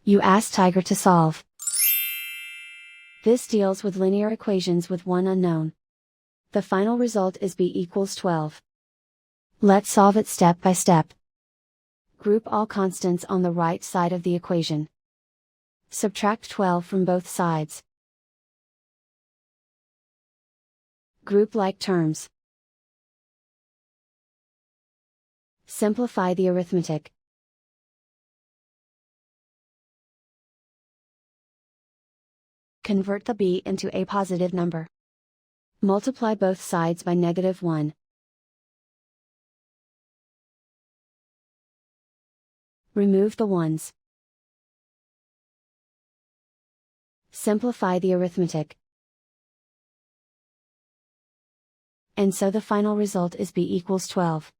You ask Tiger to solve. This deals with linear equations with one unknown. The final result is b equals 12. Let's solve it step by step. Group all constants on the right side of the equation. Subtract 12 from both sides. Group like terms. Simplify the arithmetic. Convert the b into a positive number. Multiply both sides by -1. Remove the ones. Simplify the arithmetic. And so the final result is b equals 12.